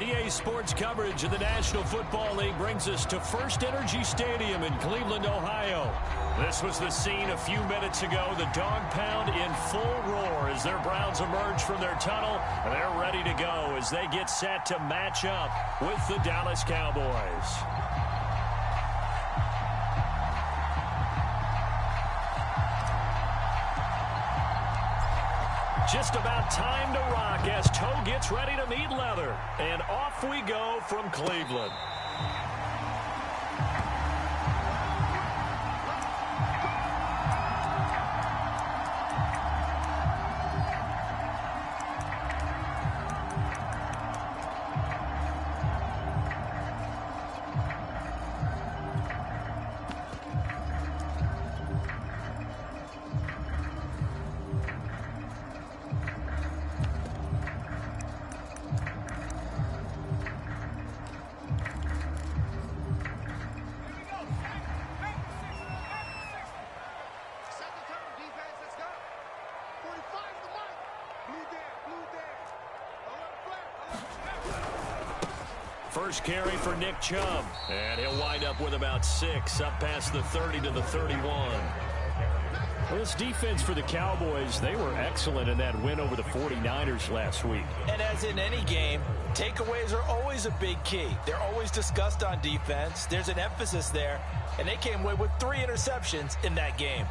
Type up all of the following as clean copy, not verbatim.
EA Sports coverage of the National Football League brings us to First Energy Stadium in Cleveland, Ohio. This was the scene a few minutes ago. The dog pound in full roar as their Browns emerge from their tunnel. And they're ready to go as they get set to match up with the Dallas Cowboys. Just about time to rock as toe gets ready to meet leather. And off we go from Cleveland. First carry for Nick Chubb, and he'll wind up with about 6, up past the 30 to the 31. Well, this defense for the Cowboys, they were excellent in that win over the 49ers last week. And as in any game, takeaways are always a big key. They're always discussed on defense. There's an emphasis there, and they came away with 3 interceptions in that game.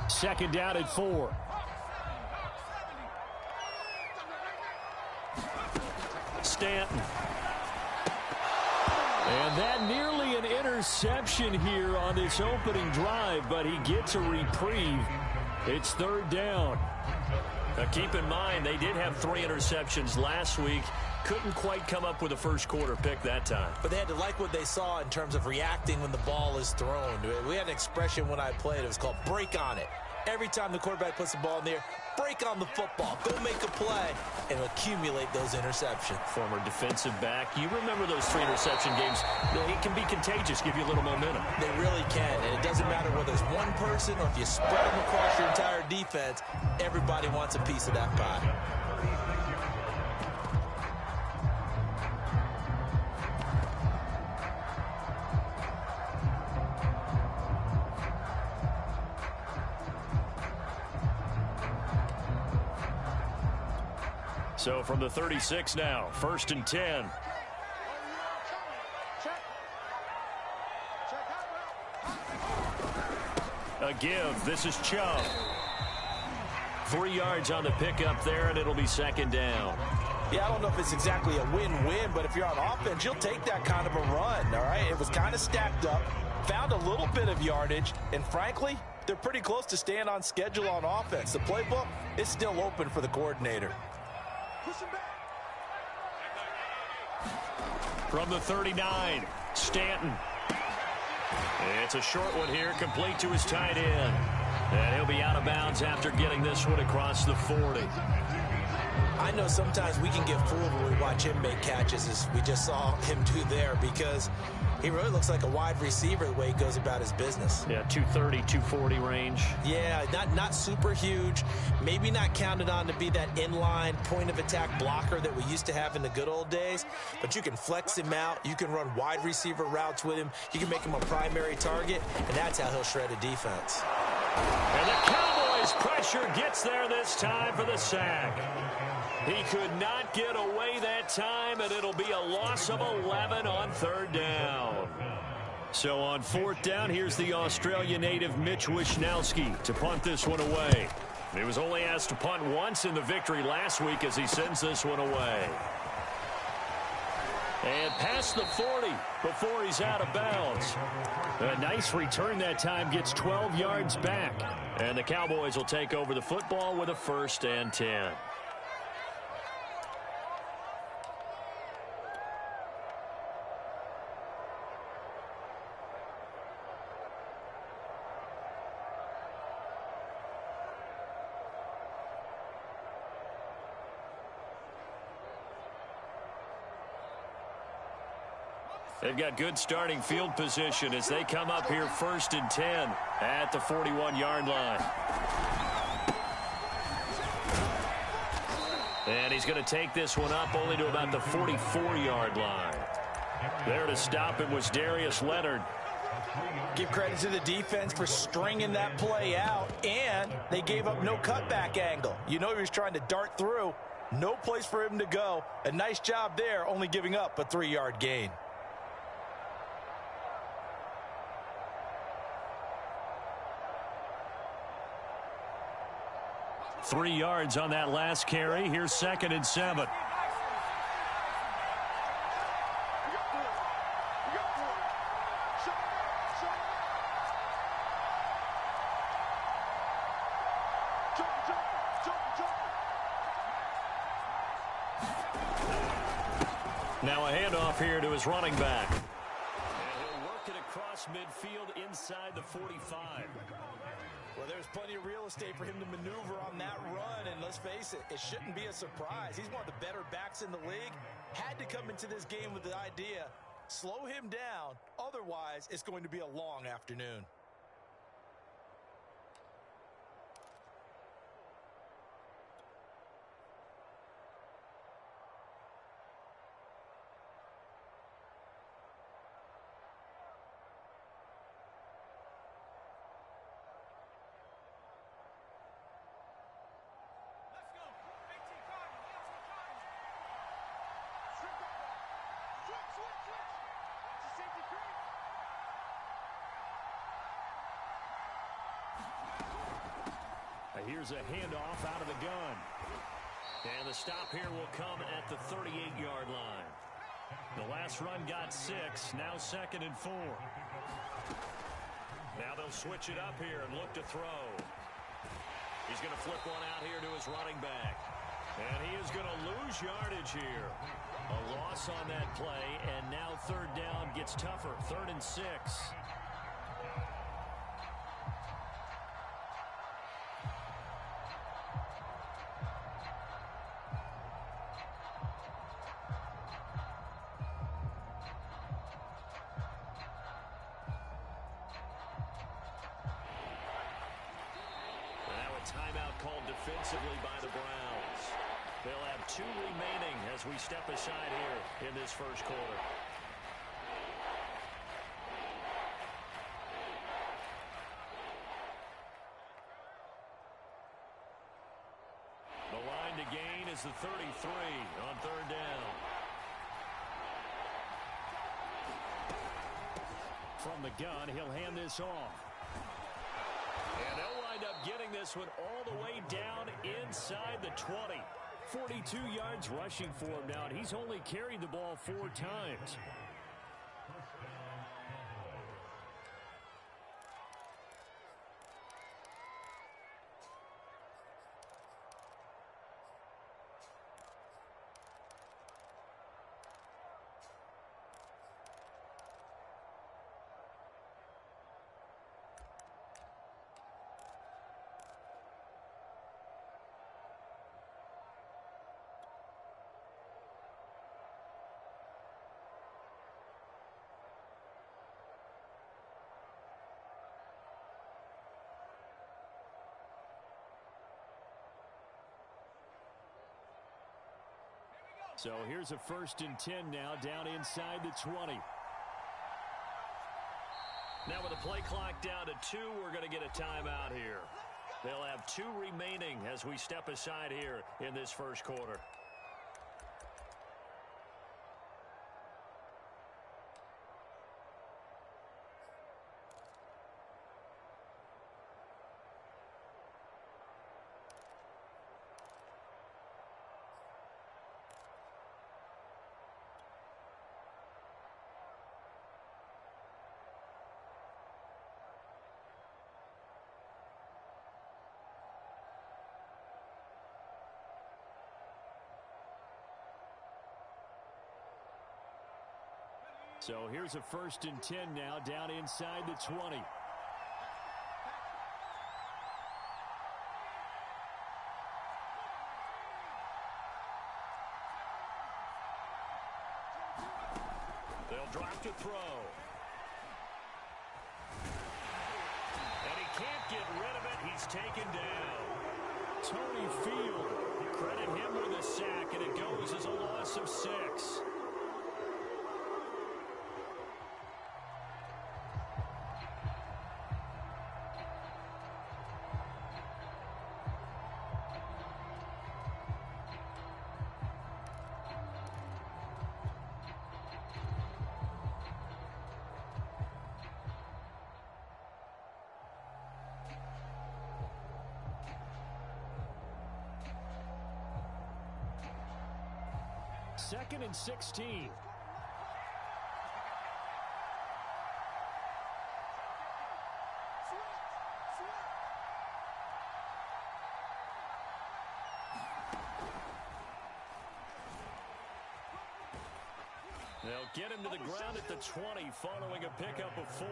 Second down at 4. Stanton. And that nearly an interception here on this opening drive, but he gets a reprieve. It's third down. Now keep in mind, they did have 3 interceptions last week. Couldn't quite come up with a first quarter pick that time. But they had to like what they saw in terms of reacting when the ball is thrown. We had an expression when I played. It was called break on it. Every time the quarterback puts the ball in the air, break on the football. Go make a play and accumulate those interceptions. Former defensive back. You remember those 3 interception games. It can be contagious, give you a little momentum. They really can, and it doesn't matter whether it's one person or if you spread them across your entire defense. Everybody wants a piece of that pie. So from the 36 now, 1st and 10. A give. This is Chubb. 3 yards on the pickup there, and it'll be 2nd down. Yeah, I don't know if it's exactly a win-win, but if you're on offense, you'll take that kind of a run, all right? It was kind of stacked up, found a little bit of yardage, and frankly, they're pretty close to staying on schedule on offense. The playbook is still open for the coordinator. From the 39, Stanton. It's a short one here, complete to his tight end. And he'll be out of bounds after getting this one across the 40. I know sometimes we can get fooled when we watch him make catches, as we just saw him do there, because he really looks like a wide receiver the way he goes about his business. Yeah, 230, 240 range. Yeah, not super huge. Maybe not counted on to be that inline point-of-attack blocker that we used to have in the good old days. But you can flex him out. You can run wide receiver routes with him. You can make him a primary target, and that's how he'll shred a defense. And the Cowboys' pressure gets there this time for the sack. He could not get away that time, and it'll be a loss of 11 on 3rd down. So on 4th down, here's the Australia native Mitch Wishnowsky to punt this one away. He was only asked to punt once in the victory last week as he sends this one away. And past the 40 before he's out of bounds. A nice return that time, gets 12 yards back. And the Cowboys will take over the football with a 1st and 10. They've got good starting field position as they come up here 1st and 10 at the 41-yard line. And he's going to take this one up only to about the 44-yard line. There to stop him was Darius Leonard. Give credit to the defense for stringing that play out, and they gave up no cutback angle. You know he was trying to dart through. No place for him to go. A nice job there, only giving up a 3-yard gain. Three yards on that last carry. Here's 2nd and 7. Now a handoff here to his running back. And he'll work it across midfield inside the 45. Well, there's plenty of real estate for him to maneuver on that run, and let's face it, it shouldn't be a surprise. He's one of the better backs in the league. Had to come into this game with the idea, slow him down, otherwise it's going to be a long afternoon. Here's a handoff out of the gun. And the stop here will come at the 38-yard line. The last run got 6, now 2nd and 4. Now they'll switch it up here and look to throw. He's going to flip one out here to his running back. And he is going to lose yardage here. A loss on that play, and now 3rd down gets tougher. 3rd and 6. Timeout called defensively by the Browns. They'll have 2 remaining as we step aside here in this first quarter. The line to gain is the 33 on 3rd down. From the gun, he'll hand this off. And they'll wind up getting this one all the way down inside the 20. 42 yards rushing for him now, and he's only carried the ball 4 times. So here's a 1st and 10 now down inside the 20. Now with the play clock down to 2, we're going to get a timeout here. They'll have 2 remaining as we step aside here in this first quarter. So here's a 1st and 10 now down inside the 20. They'll drop to throw. And he can't get rid of it. He's taken down. Tony Field, credit him with a sack, and it goes as a loss of 6. Second and 16. They'll get him to the ground at the 20 following a pickup of 4.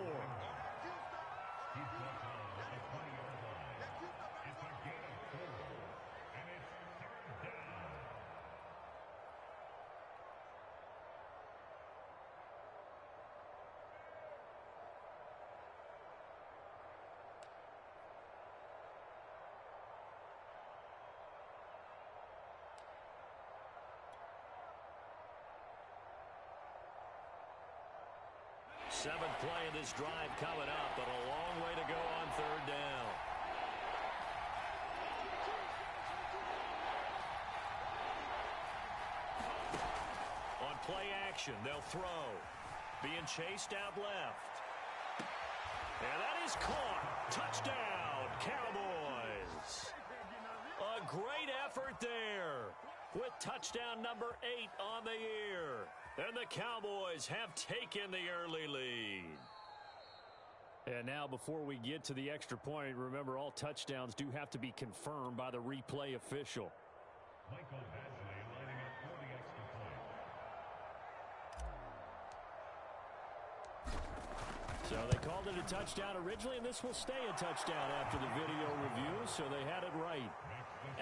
Seventh play of this drive coming up, but a long way to go on third down. On play action, they'll throw. Being chased out left. And that is caught. Touchdown, Cowboys. A great effort there with touchdown number 8 on the year. And the Cowboys have taken the early lead. And now before we get to the extra point, remember all touchdowns do have to be confirmed by the replay official. Michael Hasley lining up for the extra point. So they called it a touchdown originally, and this will stay a touchdown after the video review, so they had it right.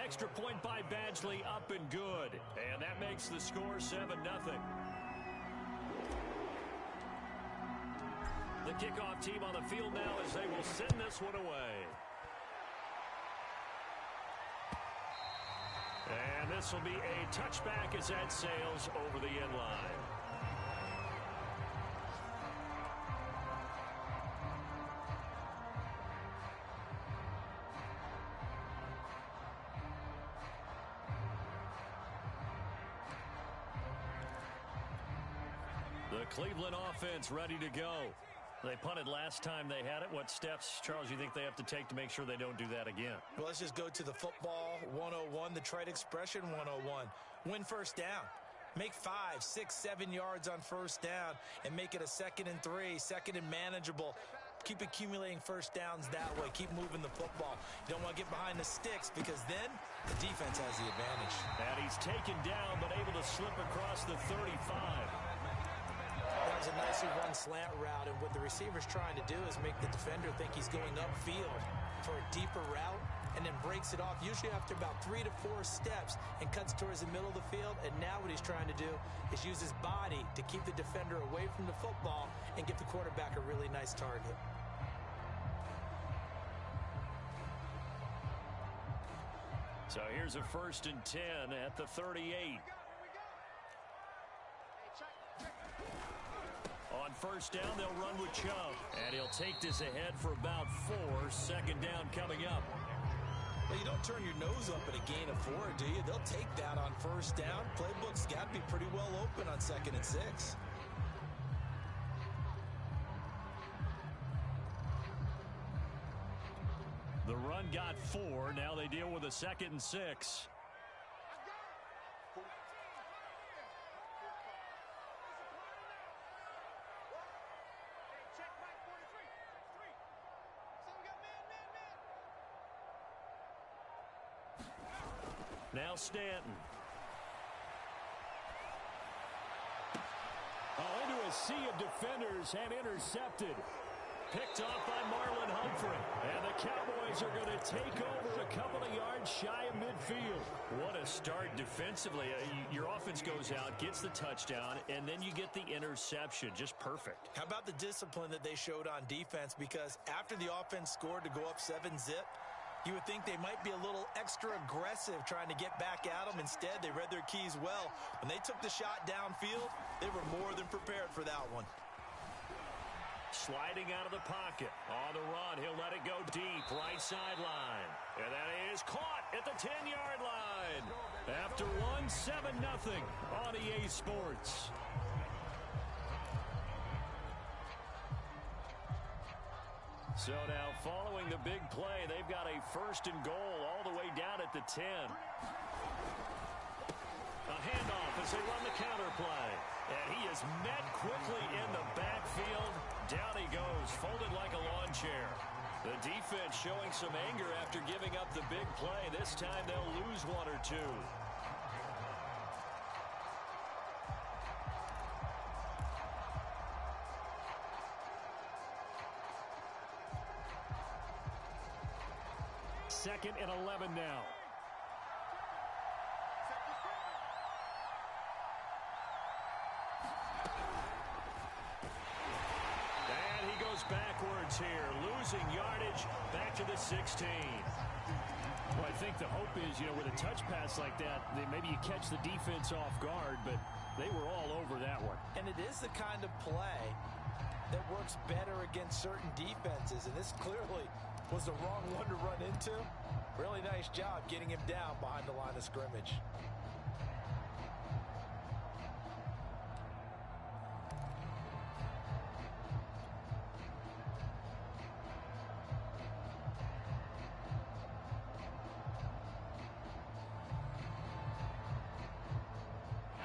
Extra point by Badgley, up and good. And that makes the score 7-0. The kickoff team on the field now as they will send this one away. And this will be a touchback as that sails over the end line. The Cleveland offense ready to go. They punted last time they had it. What steps, Charles, you think they have to take to make sure they don't do that again? Well, let's just go to the football 101, the trite expression 101. Win first down. Make 5, 6, 7 yards on first down and make it a 2nd and 3, 2nd and manageable. Keep accumulating first downs that way. Keep moving the football. You don't want to get behind the sticks because then the defense has the advantage. And he's taken down but able to slip across the 35. That was a nicely run slant route, and what the receiver's trying to do is make the defender think he's going upfield for a deeper route and then breaks it off, usually after about 3 to 4 steps, and cuts towards the middle of the field. And now what he's trying to do is use his body to keep the defender away from the football and give the quarterback a really nice target. So here's a 1st and 10 at the 38. On first down, they'll run with Chubb. And he'll take this ahead for about 4. 2nd down coming up. Well, you don't turn your nose up at a gain of 4, do you? They'll take that on first down. Playbook's got to be pretty well open on 2nd and 6. The run got 4. Now they deal with a 2nd and 6. Now Stanton. Oh, into a sea of defenders and intercepted. picked off by Marlon Humphrey. And the Cowboys are going to take over a couple of yards shy of midfield. What a start defensively. Your offense goes out, gets the touchdown, and then you get the interception. Just perfect. How about the discipline that they showed on defense? Because after the offense scored to go up 7-zip, you would think they might be a little extra aggressive trying to get back at them. Instead, they read their keys well. When they took the shot downfield, they were more than prepared for that one. Sliding out of the pocket. On the run, he'll let it go deep, right sideline. And that is caught at the 10-yard line. After one, 7-0 on EA Sports. So now, following the big play, they've got a 1st and goal all the way down at the 10. A handoff as they run the counter play. And he is met quickly in the backfield. Down he goes, folded like a lawn chair. The defense showing some anger after giving up the big play. This time they'll lose one or two. Second and 11 now. And he goes backwards here, losing yardage back to the 16. Well, I think the hope is, with a touch pass like that, maybe you catch the defense off guard, but they were all over that one. And it is the kind of play that works better against certain defenses, and this clearly was the wrong one to run into. Really nice job getting him down behind the line of scrimmage.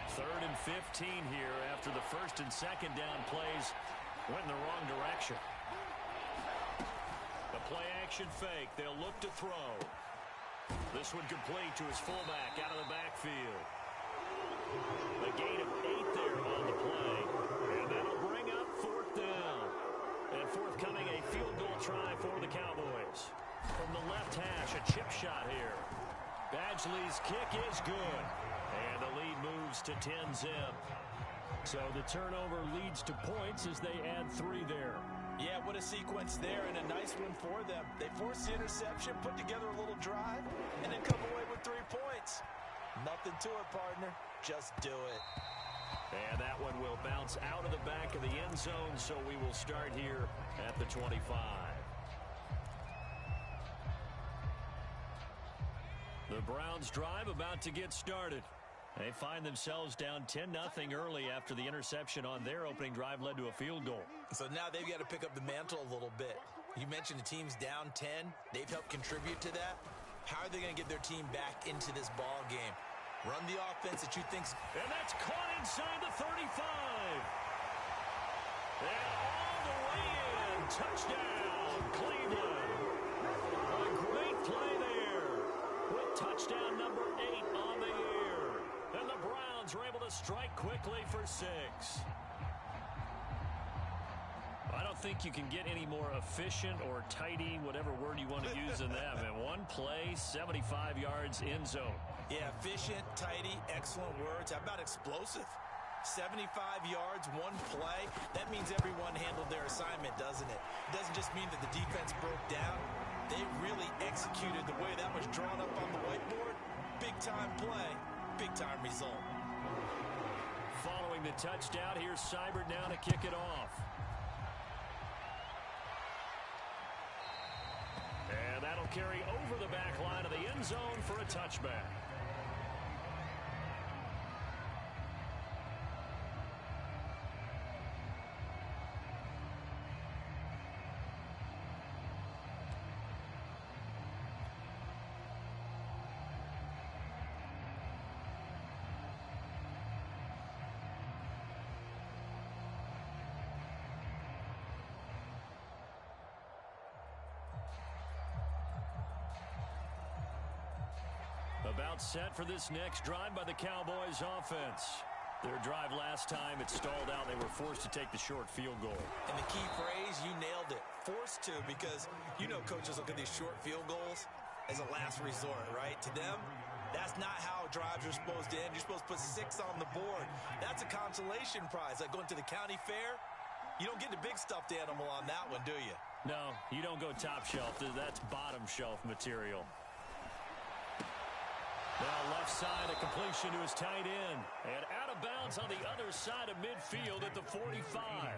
Third and 15 here after the 1st and 2nd down plays went in the wrong direction. The play-action fake. They'll look to throw. This one complete to his fullback out of the backfield. A gain of 8 there on the play. And that'll bring up 4th down. And forthcoming, a field goal try for the Cowboys. From the left hash, a chip shot here. Badgley's kick is good. And the lead moves to 10-zip. So the turnover leads to points as they add 3 there. Yeah, what a sequence there, and a nice one for them. They forced the interception, put together a little drive, and then come away with 3 points. Nothing to it, partner. Just do it. And that one will bounce out of the back of the end zone, so we will start here at the 25. The Browns drive about to get started. They find themselves down 10-0 early after the interception on their opening drive led to a field goal. So now they've got to pick up the mantle a little bit. You mentioned the team's down 10. They've helped contribute to that. How are they going to get their team back into this ball game? Run the offense that you think's... And that's caught inside the 35. And all the way in. Touchdown, Cleveland. A great play there. With touchdown number 8 on the year. And the Browns are able to strike quickly for 6. I don't think you can get any more efficient or tidy, whatever word you want to use in that. And one play, 75 yards in zone. Yeah, efficient, tidy, excellent words. How about explosive? 75 yards, one play. That means everyone handled their assignment, doesn't it? It doesn't just mean that the defense broke down. They really executed the way that was drawn up on the whiteboard. Big-time play, big-time result. Following the touchdown, here's Seibert now to kick it off. And that'll carry over the back line of the end zone for a touchback. About set for this next drive by the Cowboys offense. Their drive last time, it stalled out. They were forced to take the short field goal. And the key phrase, you nailed it, forced to, because you know coaches look at these short field goals as a last resort, right? To them, that's not how drives are supposed to end. You're supposed to put 6 on the board. That's a consolation prize. Like going to the county fair, you don't get the big stuffed animal on that one, do you? No, you don't go top shelf. That's bottom shelf material. Now left side, a completion to his tight end. And out of bounds on the other side of midfield at the 45.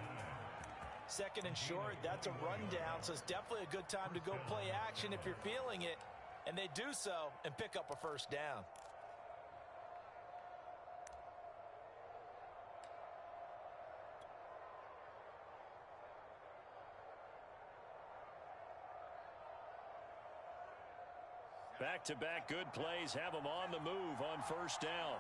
Second and short, that's a rundown, so it's definitely a good time to go play action if you're feeling it. And they do so and pick up a first down. Back-to-back good plays have them on the move on first down.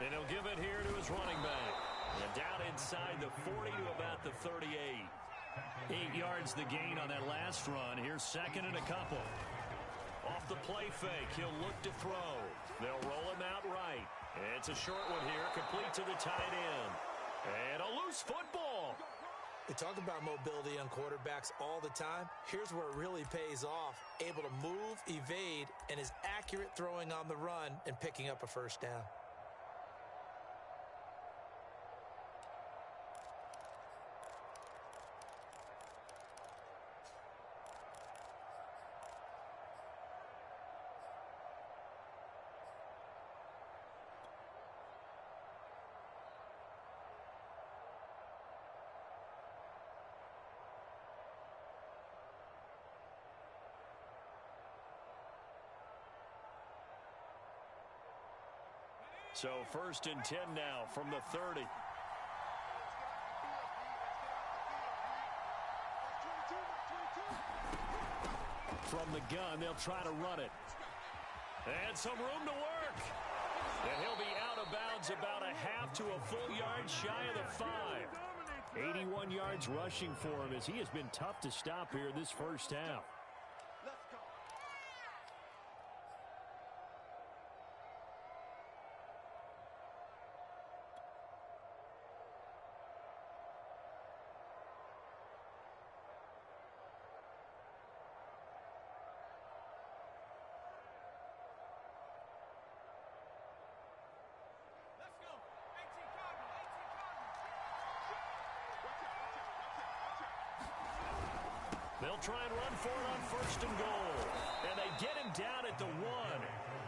And he'll give it here to his running back. And down inside the 40 to about the 38. 8 yards the gain on that last run. Here's second and a couple. Off the play fake, he'll look to throw. They'll roll him out right. It's a short one here, complete to the tight end. And a loose football. We talk about mobility on quarterbacks all the time. Here's where it really pays off. Able to move, evade, and is accurate throwing on the run and picking up a first down. So first and 10 now from the 30. From the gun, they'll try to run it. And some room to work. And he'll be out of bounds about a half to a full yard shy of the 5. 81 yards rushing for him as he has been tough to stop here this first half. They'll try and run for it on first and goal. And they get him down at the 1.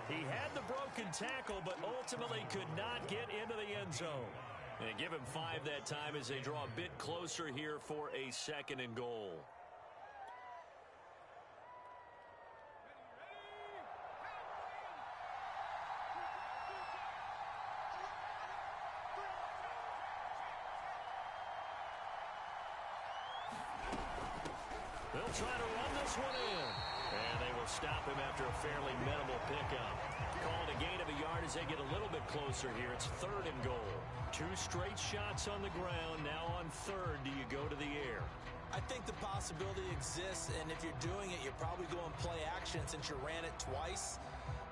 He had the broken tackle, but ultimately could not get into the end zone. And give him 5 that time as they draw a bit closer here for a second and goal. They'll try to run this one in. And they will stop him after a fairly minimal pickup. Called a gain of a yard as they get a little bit closer here. It's third and goal. 2 straight shots on the ground. Now on third, do you go to the air? I think the possibility exists, and if you're doing it, you're probably going play action since you ran it twice.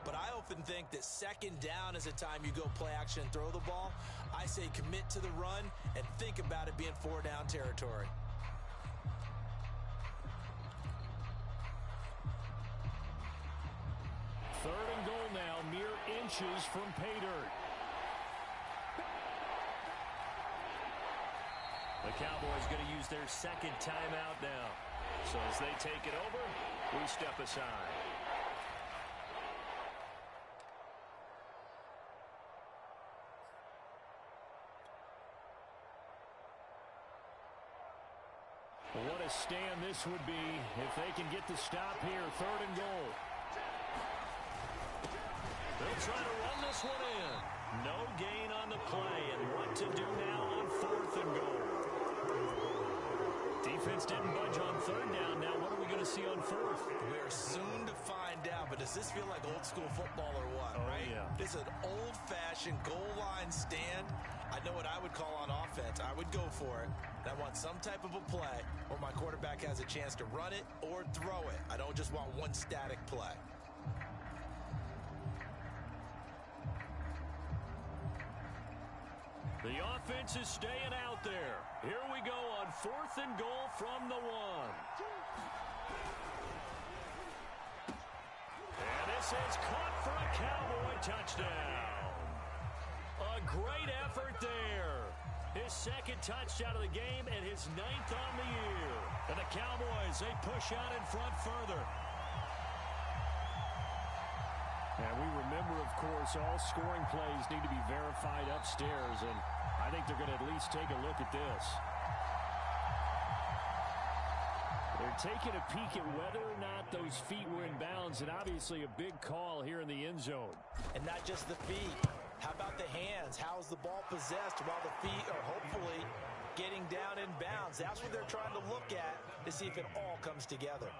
But I often think that second down is a time you go play action and throw the ball. I say commit to the run and think about it being 4 down territory. Third and goal now, mere inches from pay dirt. The Cowboys going to use their second timeout now. So as they take it over, we step aside. What a stand this would be if they can get the stop here. Third and goal. They'll try to run this one in. No gain on the play, and what to do now on fourth and goal. defense didn't budge on third down. Now what are we going to see on fourth? We're soon to find out, but does this feel like old school football or what, right? Yeah. It's an old-fashioned goal line stand. I know what I would call on offense. I would go for it. And I want some type of a play where my quarterback has a chance to run it or throw it. I don't just want one static play. The offense is staying out there. Here we go on 4th and goal from the 1. And this is caught for a Cowboy touchdown. A great effort there. His second touchdown of the game and his 9th on the year. And the Cowboys, they push out in front further. And we remember, of course, all scoring plays need to be verified upstairs, and I think they're going to at least take a look at this. They're taking a peek at whether or not those feet were in bounds, and obviously a big call here in the end zone. And not just the feet. How about the hands? How is the ball possessed while the feet are hopefully getting down in bounds? That's what they're trying to look at to see if it all comes together.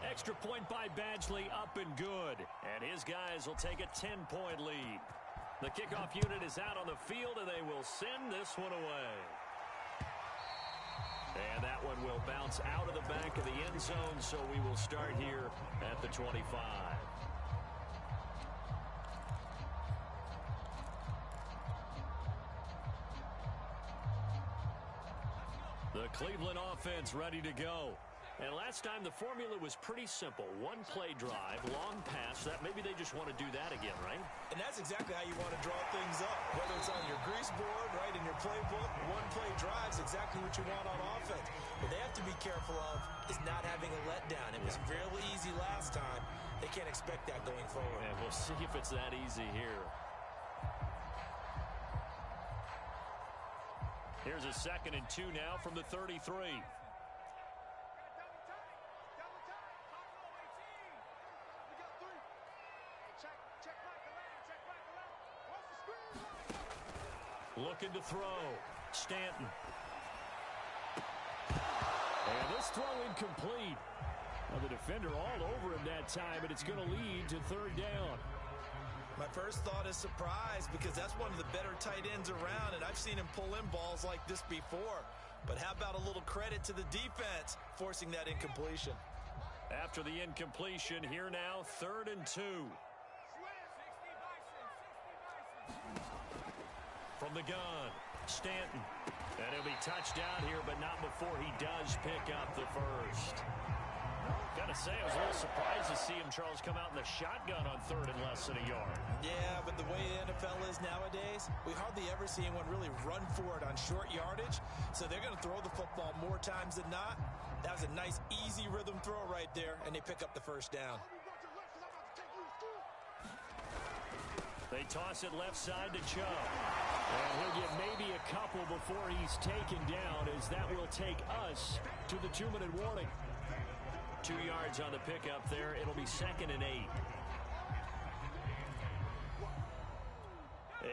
Extra point by Badgley, up and good. And his guys will take a 10-point lead. The kickoff unit is out on the field, and they will send this one away. And that one will bounce out of the back of the end zone, so we will start here at the 25. The Cleveland offense ready to go. And last time the formula was pretty simple. One play drive, long pass. That maybe they just want to do that again, right? And that's exactly how you want to draw things up. Whether it's on your grease board, right, in your playbook, one play drive is exactly what you want on offense. What they have to be careful of is not having a letdown. It was fairly easy last time. They can't expect that going forward. And we'll see if it's that easy here. Here's a 2nd and 2 now from the 33. Looking to throw. Stanton. And this throw incomplete. Well, the defender all over him that time, but it's going to lead to 3rd down. My first thought is surprise because that's one of the better tight ends around, and I've seen him pull in balls like this before. But how about a little credit to the defense forcing that incompletion? After the incompletion, here now, 3rd and 2. From the gun, Stanton. And he'll be touched down here, but not before he does pick up the first. Gotta say, I was a little surprised to see him, Charles, come out in the shotgun on 3rd and less than a yard. Yeah, but the way the NFL is nowadays, we hardly ever see anyone really run for it on short yardage. So they're going to throw the football more times than not. That was a nice, easy rhythm throw right there, and they pick up the first down. They toss it left side to Chubb. And he'll get maybe a couple before he's taken down, as that will take us to the 2-minute warning. 2 yards on the pickup there. It'll be 2nd and 8.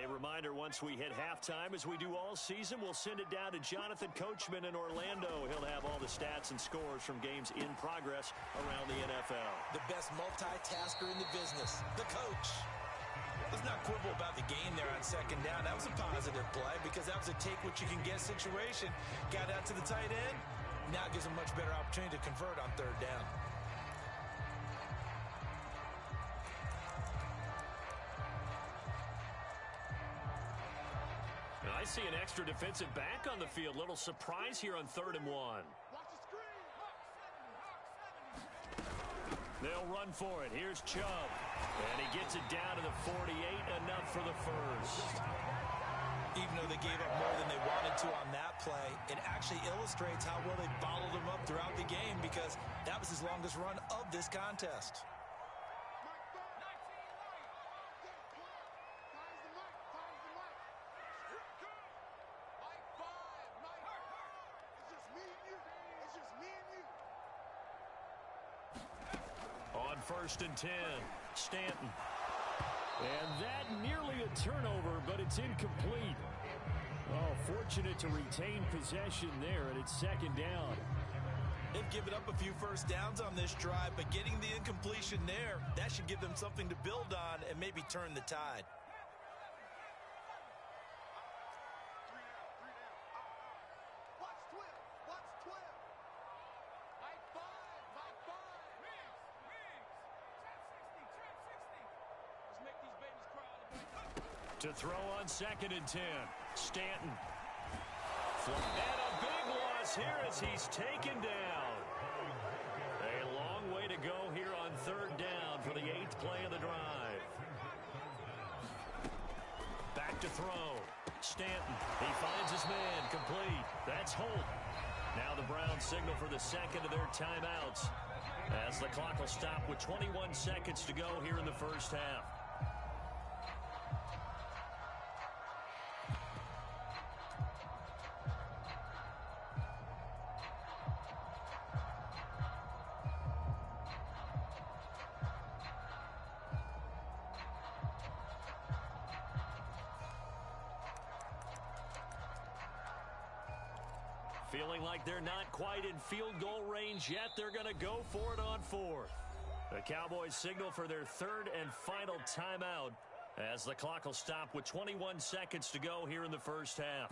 A reminder, once we hit halftime, as we do all season, we'll send it down to Jonathan Coachman in Orlando. He'll have all the stats and scores from games in progress around the NFL. The best multitasker in the business, the coach. Let's not quibble about the game there on 2nd down. That was a positive play because that was a take-what-you-can-get situation. Got out to the tight end. Now it gives them much better opportunity to convert on 3rd down. Now I see an extra defensive back on the field. Little surprise here on 3rd and 1. They'll run for it. Here's Chubb. And he gets it down to the 48, enough for the first. Even though they gave up more than they wanted to on that play, it actually illustrates how well they bottled them up throughout the game because that was his longest run of this contest. On 1st and 10, Stanton. And that nearly a turnover, but it's incomplete. Oh, fortunate to retain possession there, and it's second down. They've given up a few first downs on this drive, but getting the incompletion there, that should give them something to build on and maybe turn the tide. To throw on 2nd and 10. Stanton. And a big loss here as he's taken down. A long way to go here on 3rd down for the 8th play of the drive. Back to throw. Stanton. He finds his man. Complete. That's Holt. Now the Browns signal for the 2nd of their timeouts as the clock will stop with 21 seconds to go here in the first half. Feeling like they're not quite in field goal range yet, they're going to go for it on 4th. The Cowboys signal for their 3rd and final timeout as the clock will stop with 21 seconds to go here in the first half.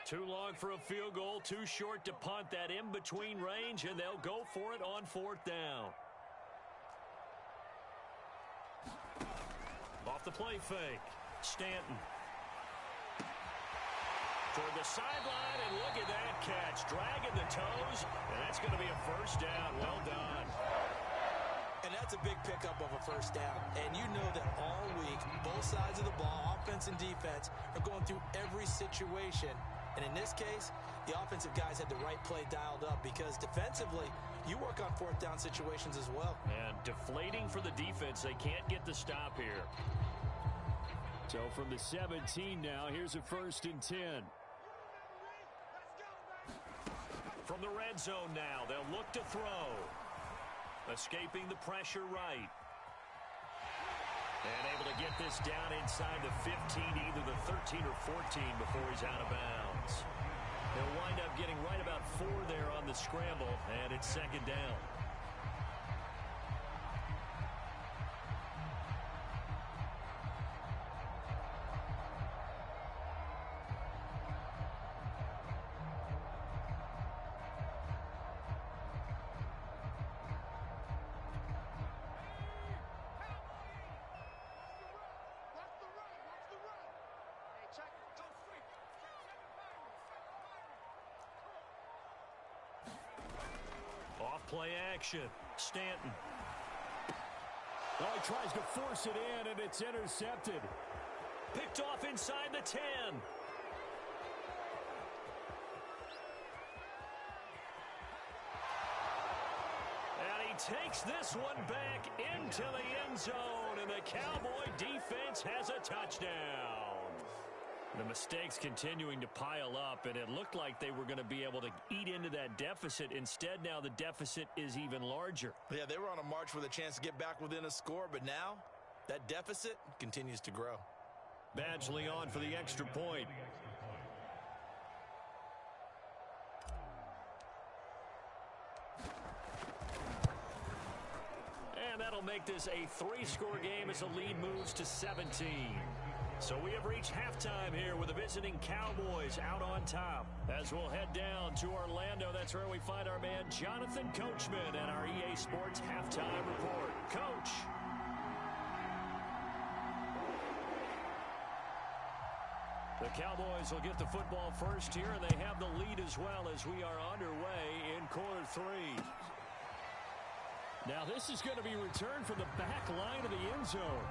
Too long for a field goal, too short to punt. That in between range, and they'll go for it on 4th down. Off the play fake. Stanton. Toward the sideline, and look at that catch. Dragging the toes, and that's going to be a first down. Well done. And that's a big pickup of a first down. And you know that all week, both sides of the ball, offense and defense, are going through every situation. And in this case, the offensive guys had the right play dialed up because defensively, you work on 4th down situations as well. And deflating for the defense. They can't get the stop here. So from the 17 now, here's a 1st and 10. From the red zone now, they'll look to throw. Escaping the pressure right. And able to get this down inside the 15, either the 13 or 14 before he's out of bounds. He'll wind up getting right about 4 there on the scramble, and it's 2nd down. Play action. Stanton. Oh, he tries to force it in, and it's intercepted. Picked off inside the 10. And he takes this one back into the end zone, and the Cowboy defense has a touchdown. The mistakes continuing to pile up, and it looked like they were going to be able to eat into that deficit. Instead, now the deficit is even larger. Yeah, they were on a march with a chance to get back within a score, but now that deficit continues to grow. Badgley on for the extra point. And that'll make this a 3-score game as the lead moves to 17. So we have reached halftime here with the visiting Cowboys out on top. As we'll head down to Orlando, that's where we find our man Jonathan Coachman and our EA Sports Halftime Report. Coach. The Cowboys will get the football first here, and they have the lead as well as we are underway in quarter 3. Now this is going to be returned from the back line of the end zone.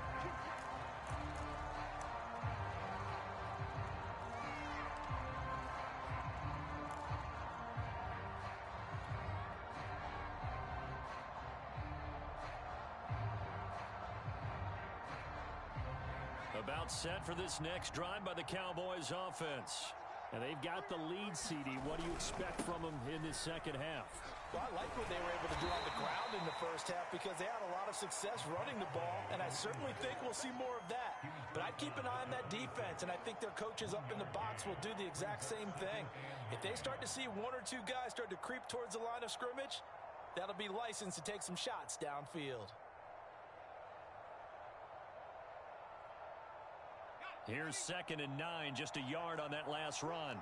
About set for this next drive by the Cowboys offense. And they've got the lead, CD. What do you expect from them in this second half? Well, I like what they were able to do on the ground in the first half because they had a lot of success running the ball, and I certainly think we'll see more of that. But I'd keep an eye on that defense, and I think their coaches up in the box will do the exact same thing. If they start to see one or two guys start to creep towards the line of scrimmage, that'll be licensed to take some shots downfield. Here's 2nd and 9, just a yard on that last run.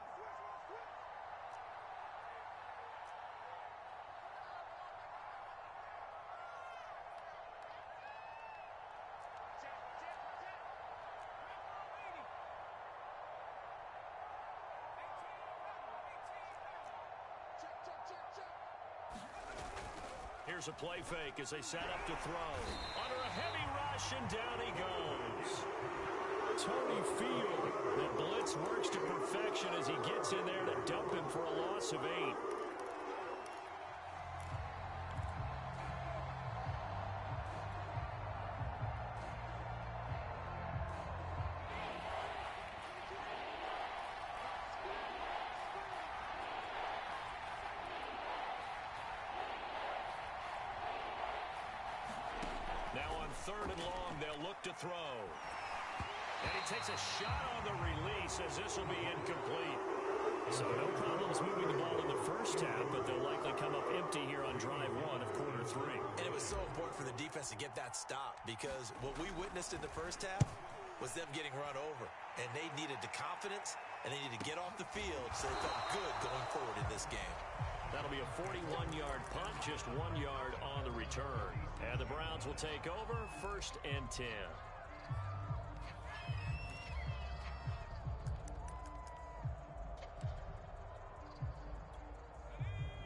Here's a play fake as they set up to throw. Under a heavy rush, and down he goes. Tony Field. The blitz works to perfection as he gets in there to dump him for a loss of 8. Now on 3rd and long, they'll look to throw. And he takes a shot on the release as this will be incomplete. So no problems moving the ball in the first half, but they'll likely come up empty here on drive 1 of quarter 3. And it was so important for the defense to get that stop because what we witnessed in the first half was them getting run over. And they needed the confidence, and they needed to get off the field so they felt good going forward in this game. That'll be a 41-yard punt, just 1 yard on the return. And the Browns will take over 1st and 10.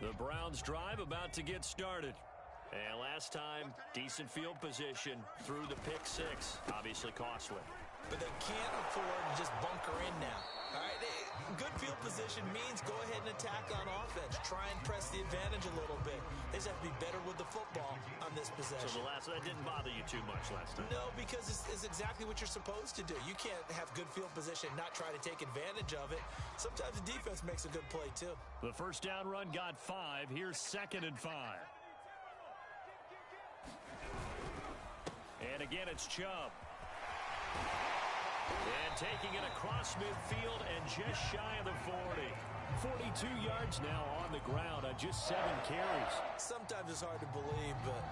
The Browns drive about to get started. And last time, decent field position through the pick 6. Obviously costly. But they can't afford to just bunker in now. All right, good field position means go ahead and attack on offense. Try and press the advantage a little bit. They just have to be better with the football on this possession. So that didn't bother you too much last time? No, because it's exactly what you're supposed to do. You can't have good field position and not try to take advantage of it. Sometimes the defense makes a good play, too. The first down run got 5. Here's 2nd and 5. And again, it's Chubb. And taking it across midfield and just shy of the 40. 42 yards now on the ground on just 7 carries. Sometimes it's hard to believe, but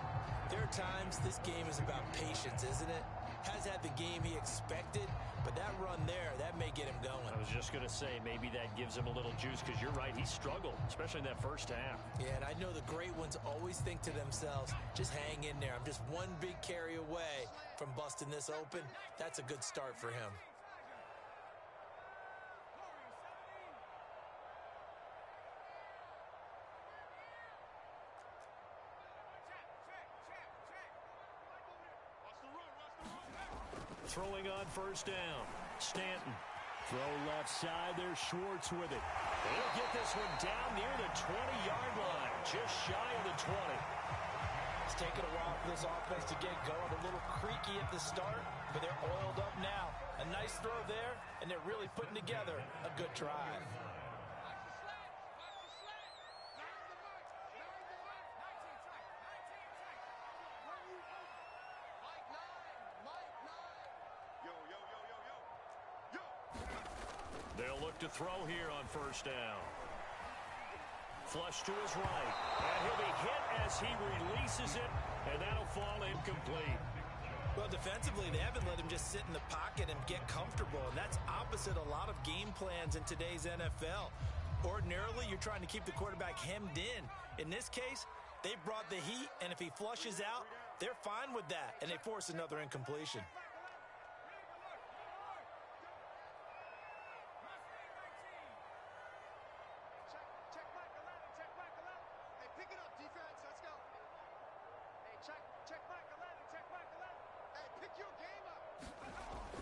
there are times this game is about patience, isn't it? Has had the game he expected, but that run there, that may get him going. I was just going to say, maybe that gives him a little juice because you're right, he struggled, especially in that first half. Yeah, and I know the great ones always think to themselves, just hang in there. I'm just one big carry away from busting this open. That's a good start for him. Throwing on first down. Stanton. Throw left side. There's Schwartz with it. They'll get this one down near the 20-yard line. Just shy of the 20. It's taken a while for this offense to get going. A little creaky at the start, but they're oiled up now. A nice throw there, and they're really putting together a good drive. They'll look to throw here on first down. Flush to his right. And he'll be hit as he releases it, and that'll fall incomplete. Well, defensively, they haven't let him just sit in the pocket and get comfortable, and that's opposite a lot of game plans in today's NFL. Ordinarily, you're trying to keep the quarterback hemmed in. In this case, they brought the heat, and if he flushes out, they're fine with that, and they force another incompletion.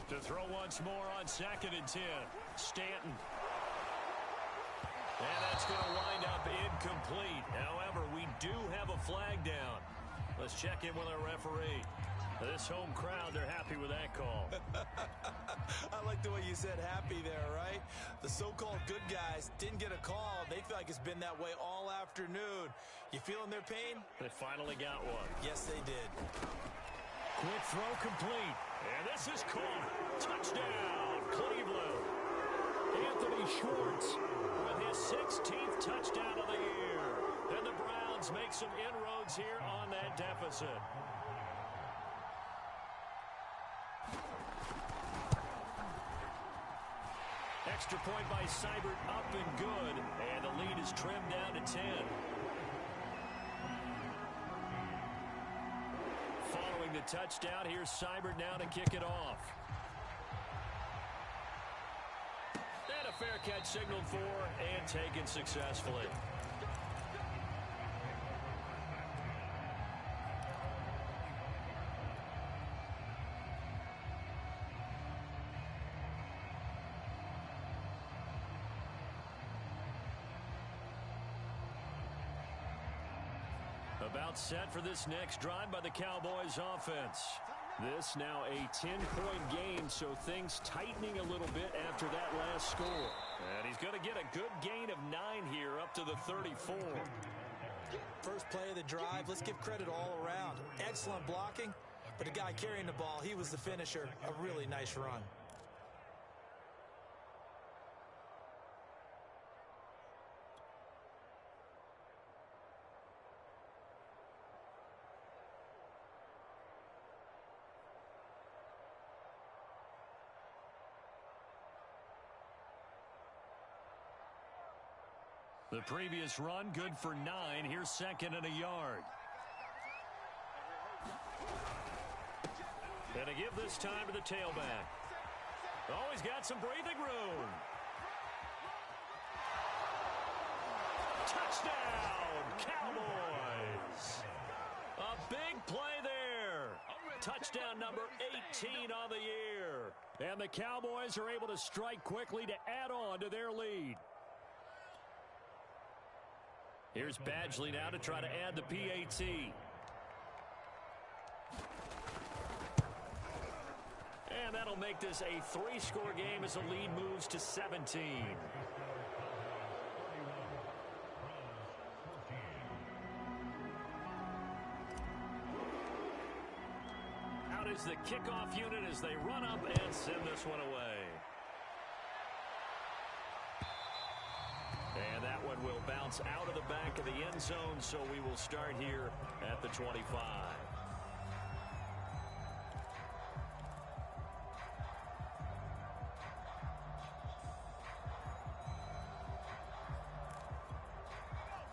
To throw once more on 2nd and 10. Stanton. And that's going to wind up incomplete. However, we do have a flag down. Let's check in with our referee. This home crowd, they're happy with that call. I like the way you said happy there, right? The so-called good guys didn't get a call. They feel like it's been that way all afternoon. You feeling their pain? They finally got one. Yes, they did. Quick throw complete. And this is caught. Touchdown, Cleveland. Anthony Schwartz with his 16th touchdown of the year. And the Browns make some inroads here on that deficit. Extra point by Seibert, up and good. And the lead is trimmed down to 10. Following the touchdown, here's Seibert now to kick it off. And a fair catch signaled for and taken successfully. About set for this next drive by the Cowboys offense. This now a 10-point game, so things tightening a little bit after that last score. And he's going to get a good gain of 9 here up to the 34. First play of the drive, let's give credit all around. Excellent blocking, but the guy carrying the ball, he was the finisher. A really nice run. The previous run, good for 9. Here's second and a yard. And a give this time to the tailback. Oh, he's got some breathing room. Touchdown, Cowboys. A big play there. Touchdown number 18 on the year. And the Cowboys are able to strike quickly to add on to their lead. Here's Badgley now to try to add the PAT. And that'll make this a 3-score game as the lead moves to 17. Out is the kickoff unit as they run up and send this one away. And that one will bounce out of the back of the end zone, so we will start here at the 25.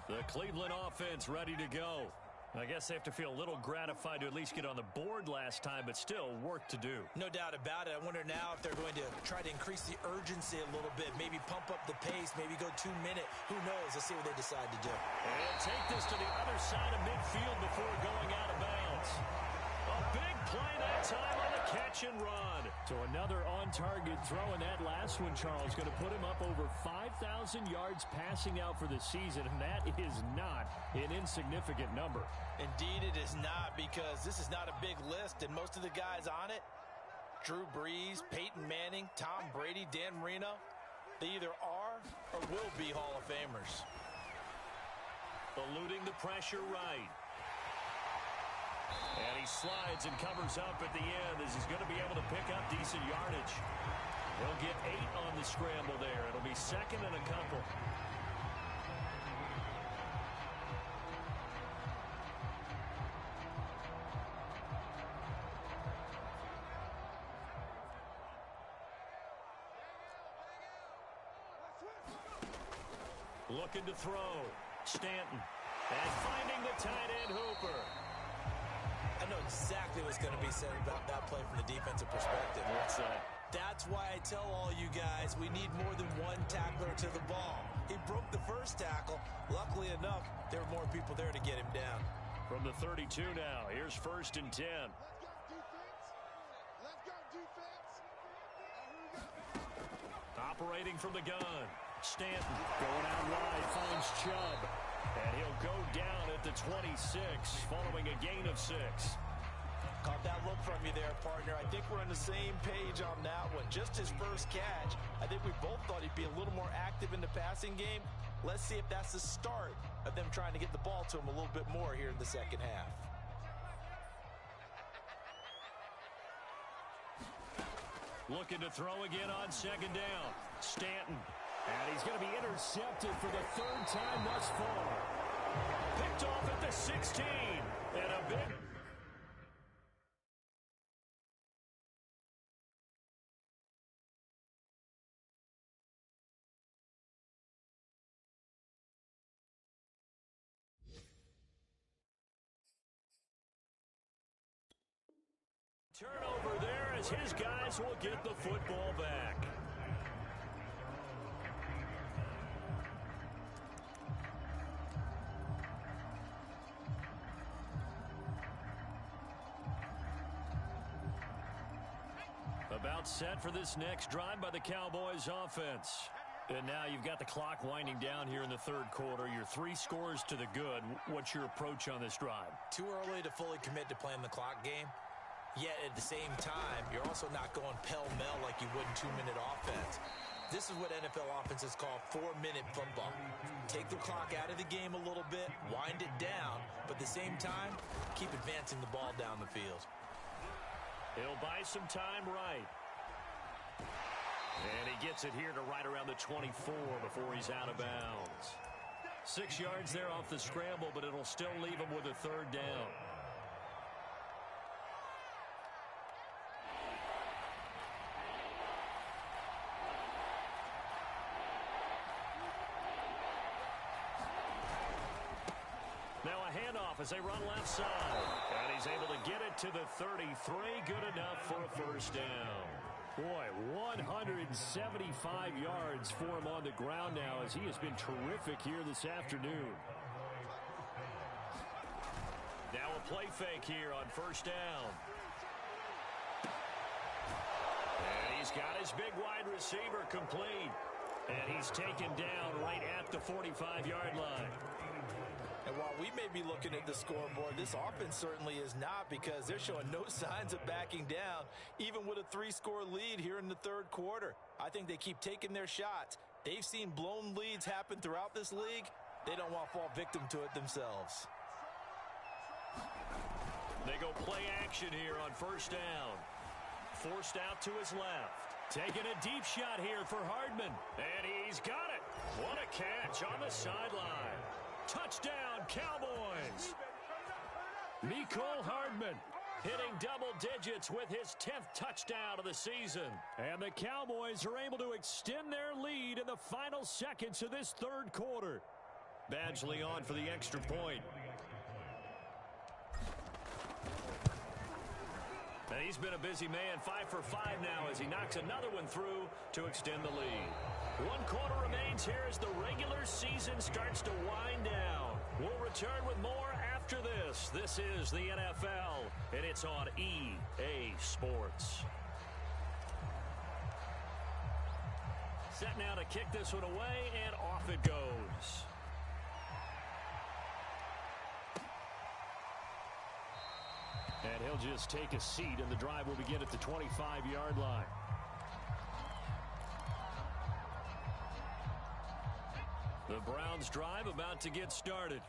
The Cleveland offense ready to go. I guess they have to feel a little gratified to at least get on the board last time, but still work to do. No doubt about it. I wonder now if they're going to try to increase the urgency a little bit, maybe pump up the pace, maybe go 2-minute. Who knows? Let's see what they decide to do. And take this to the other side of midfield before going out of bounds. A big play that time on the catch and run. So another on-target throw, and that last one, Charles, going to put him up over 5,000 yards passing out for the season, and that is not an insignificant number. Indeed it is not, because this is not a big list, and most of the guys on it, Drew Brees, Peyton Manning, Tom Brady, Dan Marino, they either are or will be Hall of Famers. Eluding the pressure right. And he slides and covers up at the end as he's going to be able to pick up decent yardage. He'll get 8 on the scramble there. It'll be second and a couple. Looking to throw. Stanton. And finding the tight end Hooper. I know exactly what's going to be said about that play from the defensive perspective. What's that? That's why I tell all you guys we need more than one tackler to the ball. He broke the first tackle. Luckily enough, there were more people there to get him down. From the 32 now, here's first and 10. Let's go defense. Operating from the gun. Stanton going out wide, finds Chubb. And he'll go down at the 26 following a gain of 6. Caught that look from you there, partner. I think we're on the same page on that one. Just his first catch, I think we both thought he'd be a little more active in the passing game. Let's see if that's the start of them trying to get the ball to him a little bit more here in the second half. Looking to throw again on second down. Stanton. And he's going to be intercepted for the third time thus far. Picked off at the 16. And a big... turnover there as his guys will get the football back. About set for this next drive by the Cowboys offense. And now you've got the clock winding down here in the third quarter. Your 3 scores to the good. What's your approach on this drive? Too early to fully commit to playing the clock game. Yet at the same time, you're also not going pell-mell like you would in 2-minute offense. This is what NFL offenses call 4-minute football. Take the clock out of the game a little bit, wind it down, but at the same time, keep advancing the ball down the field. He'll buy some time right. And he gets it here to right around the 24 before he's out of bounds. 6 yards there off the scramble, but it'll still leave him with a third down. Now a handoff as they run left side. And he's able to get it to the 33. Good enough for a first down. Boy, 175 yards for him on the ground now as he has been terrific here this afternoon. Now a play fake here on first down. And he's got his big wide receiver complete. And he's taken down right at the 45-yard line. And while we may be looking at the scoreboard, this offense certainly is not, because they're showing no signs of backing down, even with a 3-score lead here in the third quarter. I think they keep taking their shots. They've seen blown leads happen throughout this league. They don't want to fall victim to it themselves. They go play action here on first down. Forced out to his left. Taking a deep shot here for Hardman. And he's got it. What a catch on the sideline. Touchdown, Cowboys. Mecole Hardman hitting double digits with his 10th touchdown of the season. And the Cowboys are able to extend their lead in the final seconds of this third quarter. Badgley on for the extra point. And he's been a busy man, 5 for 5 now as he knocks another one through to extend the lead. 1 quarter remains here as the regular season starts to wind down. We'll return with more after this. This is the NFL, and it's on EA Sports. Set now to kick this one away, and off it goes. And he'll just take a seat, and the drive will begin at the 25-yard line. The Browns drive about to get started.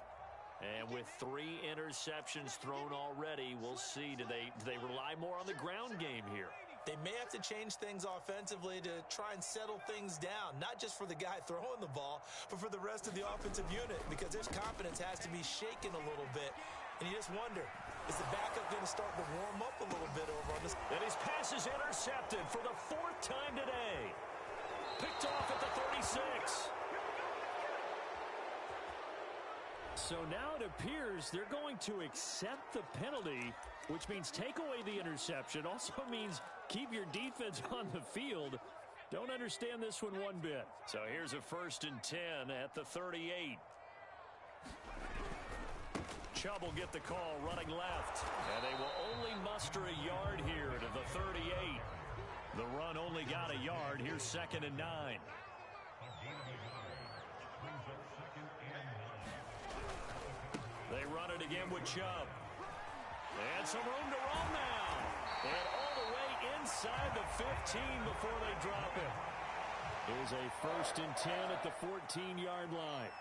And with 3 interceptions thrown already, we'll see. Do they rely more on the ground game here? They may have to change things offensively to try and settle things down, not just for the guy throwing the ball, but for the rest of the offensive unit, because his confidence has to be shaken a little bit. And you just wonder, is the backup going to start to warm up a little bit over on this? And his pass is intercepted for the 4th time today. Picked off at the 36. So now it appears they're going to accept the penalty, which means take away the interception. Also means keep your defense on the field. Don't understand this one one bit. So here's a 1st and 10 at the 38. Chubb will get the call running left. And they will only muster a yard here to the 38. The run only got a yard. Here's 2nd and 9. They run it again with Chubb. And some room to roam now. And all the way inside the 15 before they drop it. Here's a 1st and 10 at the 14-yard line.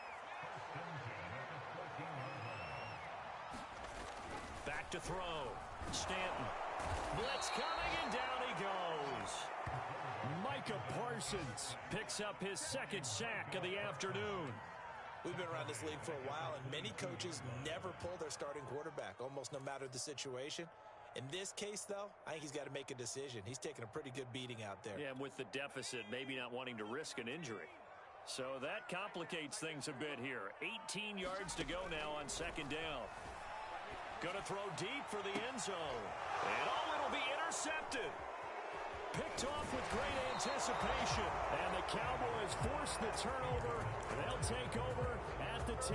Back to throw. Stanton. Blitz coming, and down he goes. Micah Parsons picks up his 2nd sack of the afternoon. We've been around this league for a while, and many coaches never pull their starting quarterback, almost no matter the situation. In this case, though, I think he's got to make a decision. He's taking a pretty good beating out there. Yeah, and with the deficit, maybe not wanting to risk an injury. So that complicates things a bit here. 18 yards to go now on 2nd down. Going to throw deep for the end zone. And it'll be intercepted. Picked off with great anticipation. And the Cowboys force the turnover. They'll take over at the 10.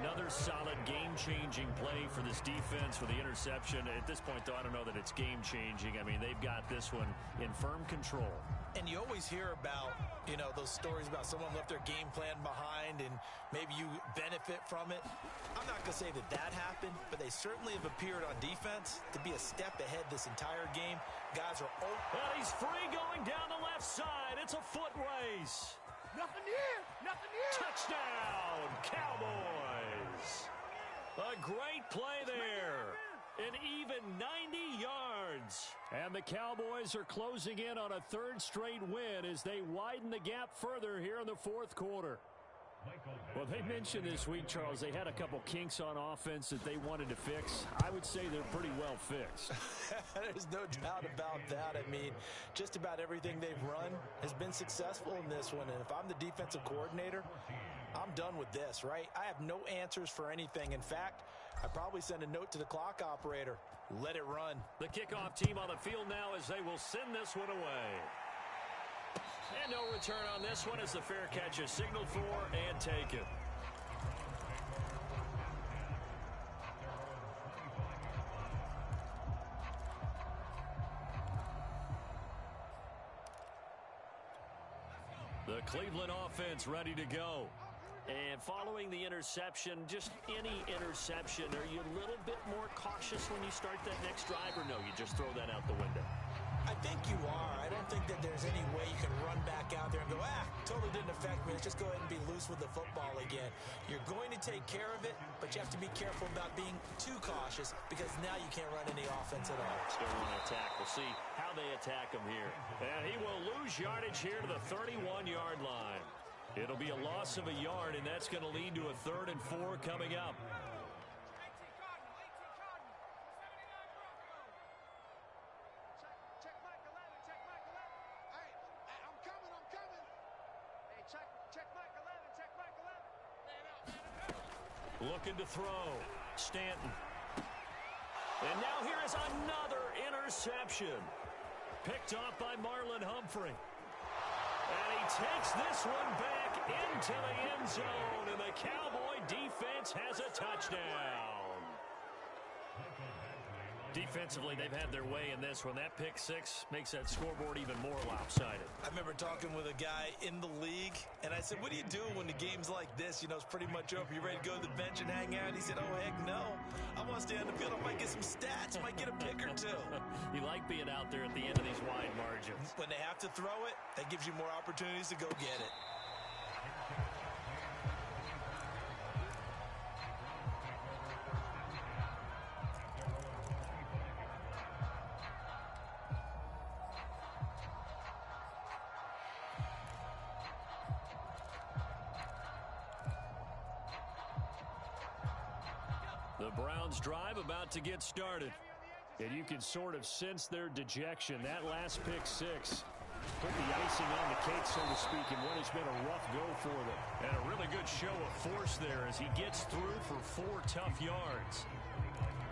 Another solid game-changing play for this defense for the interception. At this point, though, I don't know that it's game-changing. I mean, they've got this one in firm control. And you always hear about, those stories about someone left their game plan behind and maybe you benefit from it. I'm not going to say that happened, but they certainly have appeared on defense to be a step ahead this entire game. Guys are open. And he's free going down the left side. It's a foot race. Nothing here. Nothing here. Touchdown, Cowboys. A great play there. An even 90 yards. And the Cowboys are closing in on a 3rd straight win as they widen the gap further here in the 4th quarter. Well, they mentioned this week, Charles, they had a couple kinks on offense that they wanted to fix. I would say they're pretty well fixed. There's no doubt about that. I mean, just about everything they've run has been successful in this one. And if I'm the defensive coordinator, I'm done with this, right? I have no answers for anything. In fact, I'd probably send a note to the clock operator. Let it run. The kickoff team on the field now as they will send this one away. And no return on this one as the fair catch is signaled for and taken. The Cleveland offense ready to go. And following the interception, just any interception, are you a little bit more cautious when you start that next drive, or no, you just throw that out the window? I think you are. I don't think that there's any way you can run back out there and go, totally didn't affect me. Let's just go ahead and be loose with the football again. You're going to take care of it, but you have to be careful about being too cautious because now you can't run any offense at all. Still want to attack. We'll see how they attack him here. And he will lose yardage here to the 31-yard line. It'll be a loss of a yard, and that's going to lead to a 3rd and 4 coming up. Looking to throw. Stanton. And now here is another interception. Picked off by Marlon Humphrey. And he takes this one back into the end zone. And the Cowboy defense has a touchdown. Defensively, they've had their way in this one. That pick 6 makes that scoreboard even more lopsided. I remember talking with a guy in the league, and I said, what do you do when the game's like this? It's pretty much over. You ready to go to the bench and hang out? He said, oh, heck no. I want to stay on the field. I might get some stats. Might get a pick or two. You like being out there at the end of these wide margins. When they have to throw it, that gives you more opportunities to go get it. The Browns drive about to get started. And you can sort of sense their dejection. That last pick 6 put the icing on the cake, so to speak, in what has been a rough go for them. And a really good show of force there as he gets through for 4 tough yards.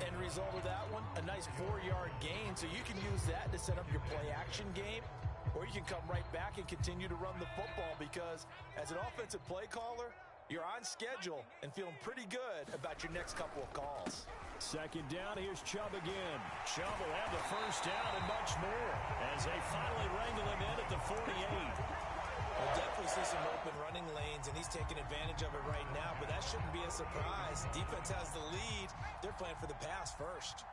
End result of that one, a nice 4-yard gain. So you can use that to set up your play-action game, or you can come right back and continue to run the football because as an offensive play caller, you're on schedule and feeling pretty good about your next couple of calls. 2nd down, here's Chubb again. Chubb will have the 1st down and much more as they finally wrangle him in at the 48. We'll definitely see some open running lanes, and he's taking advantage of it right now, but that shouldn't be a surprise. Defense has the lead. They're playing for the pass first.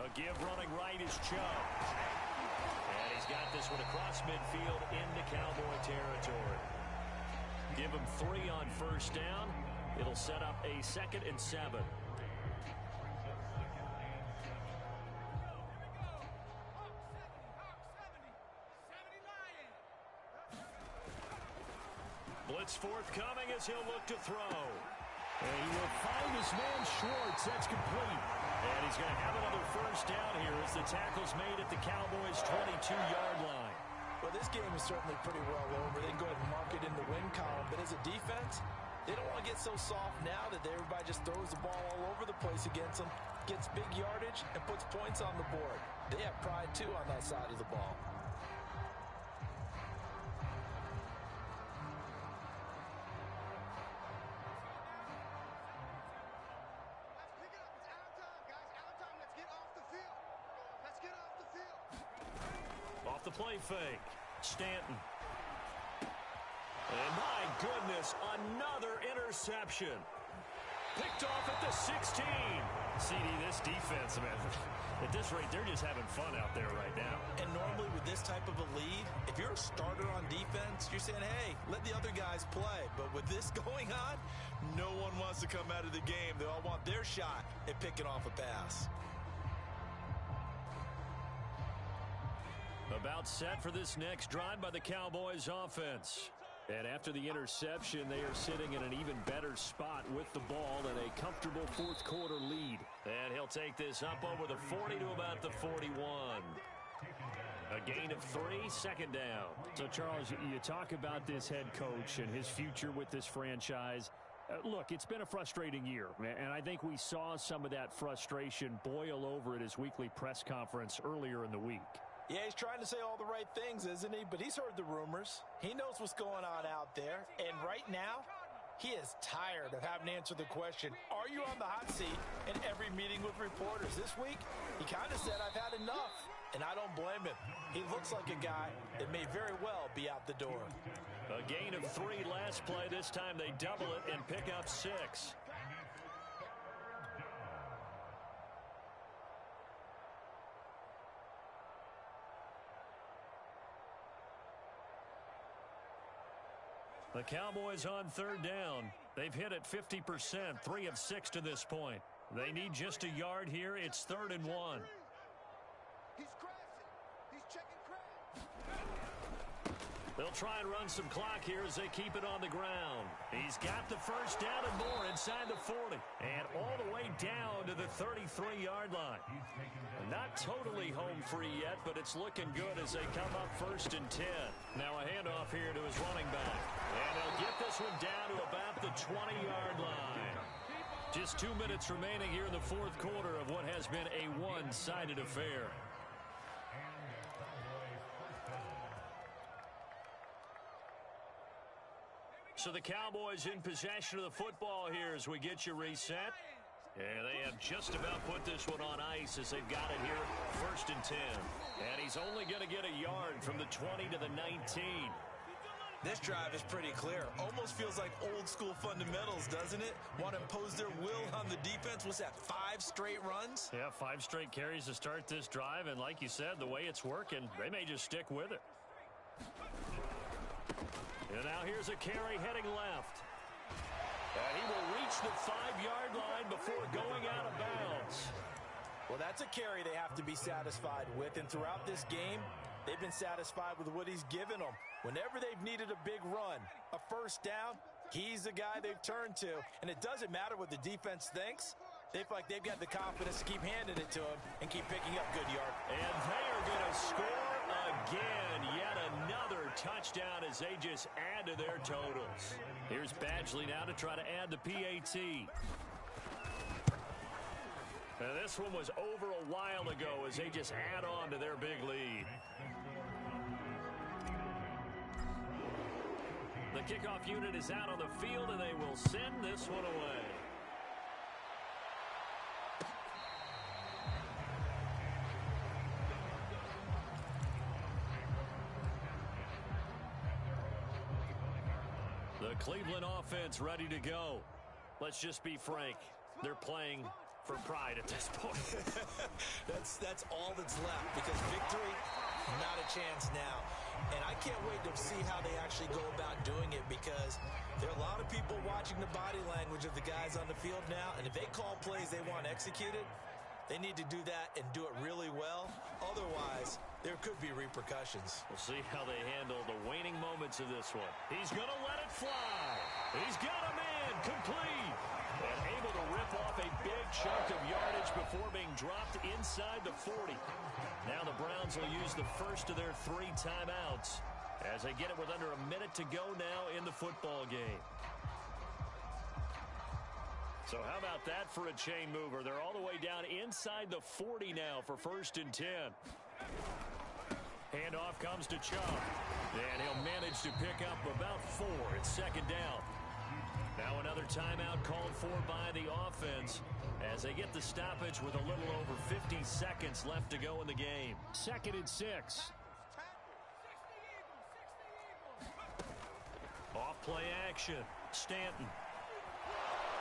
A give running right is Chubb. And he's got this one across midfield into Cowboy territory. Give him 3 on first down. It'll set up a 2nd and 7. Blitz forthcoming as he'll look to throw. And he will find his man Schwartz. That's complete. And he's going to have another first down here as the tackle's made at the Cowboys' 22-yard line. Well, this game is certainly pretty well over. They can go ahead and mark it in the win column. But as a defense, they don't want to get so soft now that everybody just throws the ball all over the place against them, gets big yardage, and puts points on the board. They have pride, too, on that side of the ball. Off the play fake. Stanton. And my goodness, another interception. Picked off at the 16. CD, this defense, man, at this rate, they're just having fun out there right now. And normally with this type of a lead, if you're a starter on defense, you're saying, hey, let the other guys play. But with this going on, no one wants to come out of the game. They all want their shot at picking off a pass. About set for this next drive by the Cowboys offense. And after the interception, they are sitting in an even better spot with the ball and a comfortable fourth quarter lead. And he'll take this up over the 40 to about the 41. A gain of 3, 2nd down. So, Charles, you talk about this head coach and his future with this franchise. Look, it's been a frustrating year, and I think we saw some of that frustration boil over at his weekly press conference earlier in the week. Yeah, he's trying to say all the right things, isn't he? But he's heard the rumors. He knows what's going on out there. And right now, he is tired of having to answer the question, are you on the hot seat in every meeting with reporters? This week, he kind of said, I've had enough. And I don't blame him. He looks like a guy that may very well be out the door. A gain of 3 last play. This time they double it and pick up 6. The Cowboys on 3rd down. They've hit it 50%, 3 of 6 to this point. They need just a yard here. It's 3rd and 1. He's crashing. He's checking crash. They'll try and run some clock here as they keep it on the ground. He's got the first down and more inside the 40. And all the way down to the 33-yard line. Not totally home free yet, but it's looking good as they come up 1st and 10. Now a handoff here to his running back. And they'll get this one down to about the 20-yard line. Just 2 minutes remaining here in the fourth quarter of what has been a one-sided affair. So the Cowboys in possession of the football here as we get you reset. And they have just about put this one on ice as they've got it here 1st and 10. And he's only going to get a yard from the 20 to the 19. This drive is pretty clear. Almost feels like old school fundamentals, doesn't it? Want to impose their will on the defense. What's that, 5 straight runs? Yeah, 5 straight carries to start this drive. And like you said, the way it's working, they may just stick with it. And now here's a carry heading left. And he will reach the 5-yard line before going out of bounds. Well, that's a carry they have to be satisfied with. And throughout this game, they've been satisfied with what he's given them. Whenever they've needed a big run, a first down, he's the guy they've turned to. And it doesn't matter what the defense thinks. They feel like they've got the confidence to keep handing it to him and keep picking up good yards. And they are going to score again. Yet another touchdown as they just add to their totals. Here's Badgley now to try to add the PAT. Now this one was over a while ago as they just add on to their big lead. The kickoff unit is out on the field and they will send this one away. Cleveland offense ready to go. Let's just be frank. They're playing for pride at this point. That's all that's left, because victory, not a chance now. And I can't wait to see how they actually go about doing it, because there are a lot of people watching the body language of the guys on the field now, and if they call plays they want executed, they need to do that and do it really well. Otherwise, there could be repercussions. We'll see how they handle the waning moments of this one. He's going to let it fly. He's got a man complete. And able to rip off a big chunk of yardage before being dropped inside the 40. Now the Browns will use the first of their 3 timeouts as they get it with under a minute to go now in the football game. So how about that for a chain mover? They're all the way down inside the 40 now for 1st and 10. Handoff comes to Chubb. And he'll manage to pick up about 4. It's 2nd down. Now another timeout called for by the offense as they get the stoppage with a little over 50 seconds left to go in the game. 2nd and 6. Off play action. Stanton.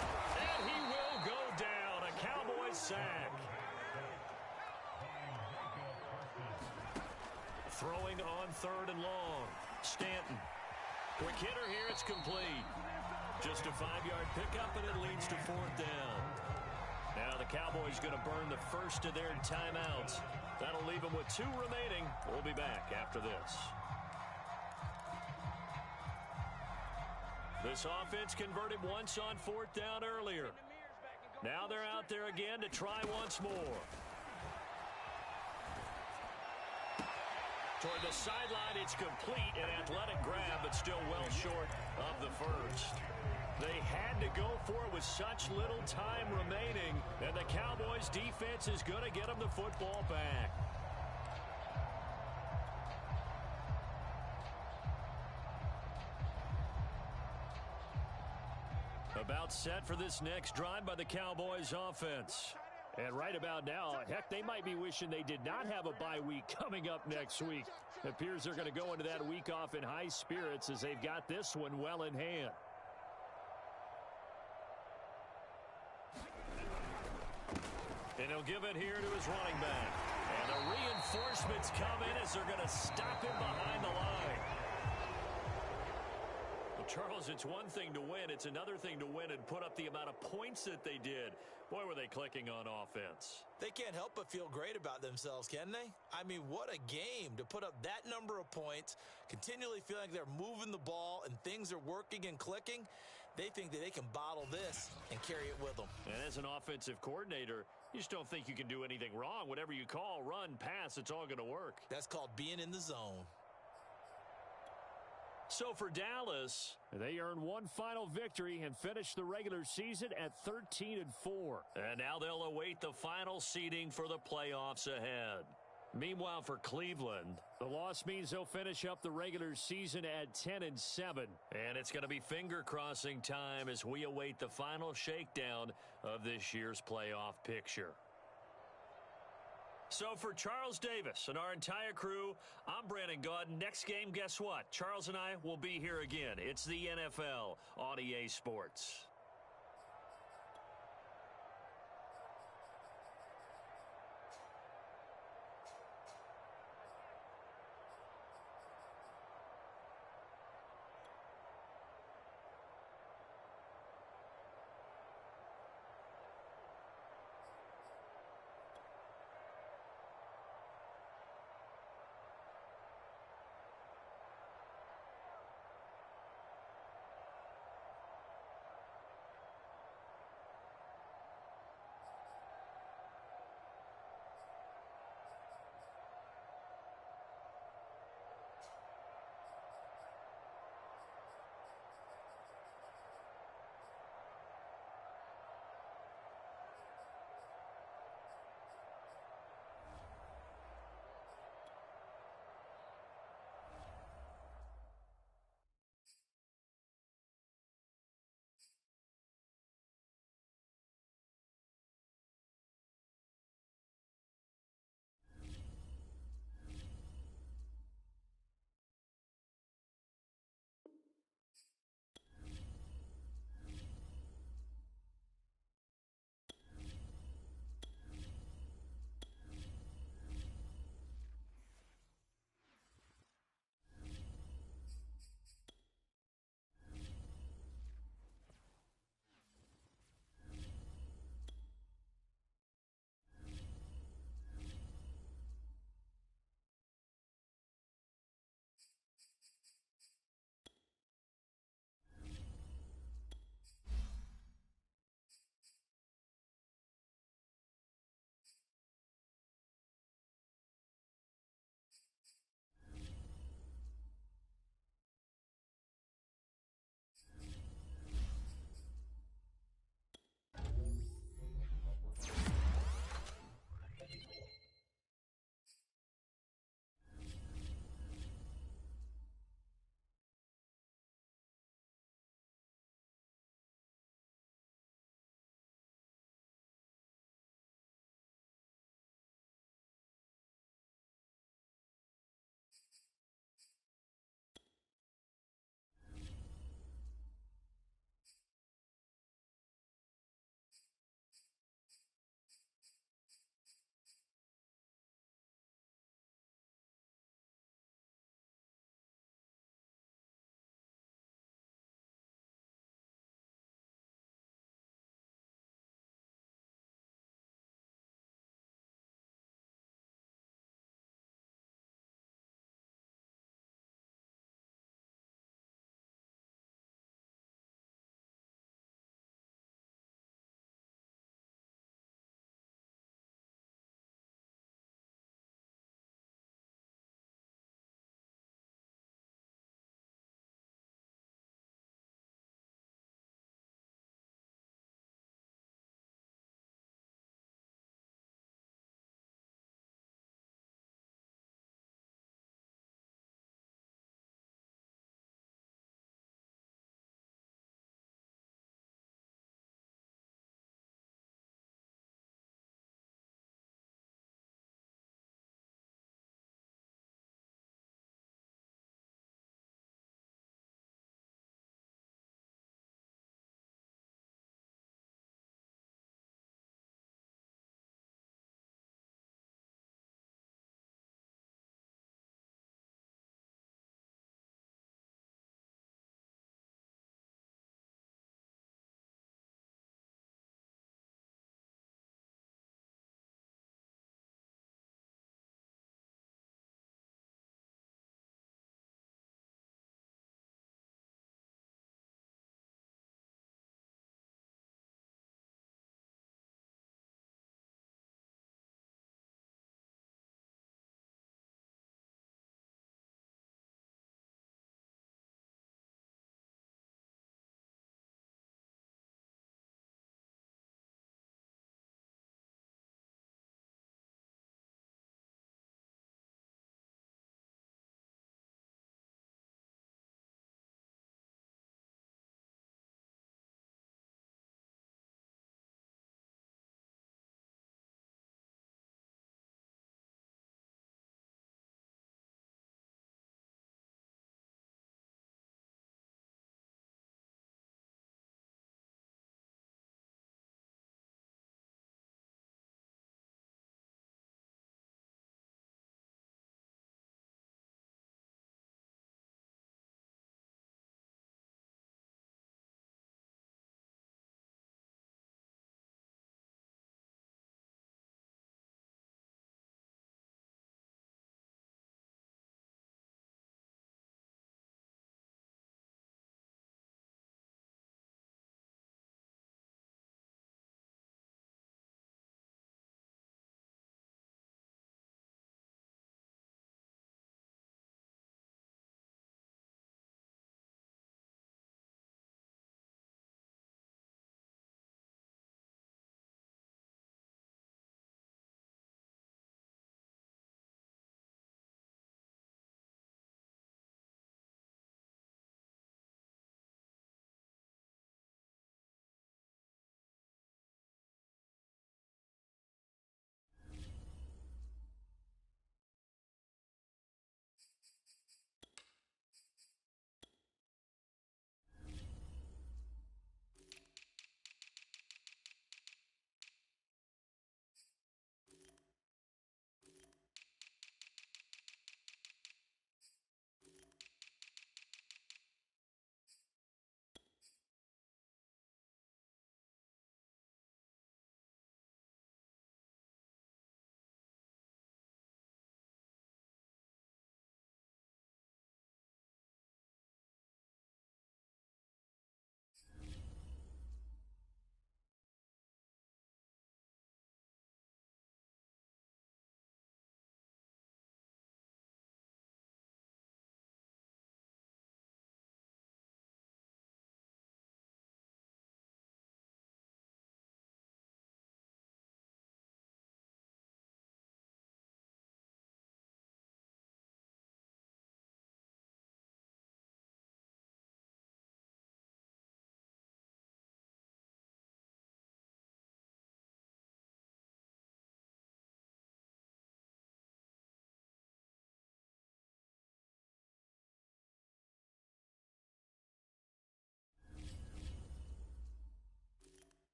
And he will go down. A Cowboys sack. Throwing on 3rd and long. Stanton. Quick hitter here. It's complete. Just a 5-yard pickup, and it leads to 4th down. Now the Cowboys going to burn the first of their timeouts. That'll leave them with 2 remaining. We'll be back after this. This offense converted once on 4th down earlier. Now they're out there again to try once more. Toward the sideline, it's complete. An athletic grab, but still well short of the first. They had to go for it with such little time remaining, and the Cowboys defense is going to get them the football back. About set for this next drive by the Cowboys offense. And right about now, heck, they might be wishing they did not have a bye week coming up next week. It appears they're going to go into that week off in high spirits as they've got this one well in hand. And he'll give it here to his running back. And the reinforcements come in as they're going to stop him behind the line. Well, Charles, it's one thing to win. It's another thing to win and put up the amount of points that they did. Boy, were they clicking on offense. They can't help but feel great about themselves, can they? I mean, what a game to put up that number of points, continually feeling like they're moving the ball and things are working and clicking. They think that they can bottle this and carry it with them. And as an offensive coordinator, you just don't think you can do anything wrong. Whatever you call, run, pass, it's all going to work. That's called being in the zone. So for Dallas, they earned one final victory and finished the regular season at 13-4. And now they'll await the final seeding for the playoffs ahead. Meanwhile, for Cleveland, the loss means they'll finish up the regular season at 10-7. And it's going to be finger-crossing time as we await the final shakedown of this year's playoff picture. So for Charles Davis and our entire crew, I'm Brandon Gaudin. Next game, guess what? Charles and I will be here again. It's the NFL on EA Sports.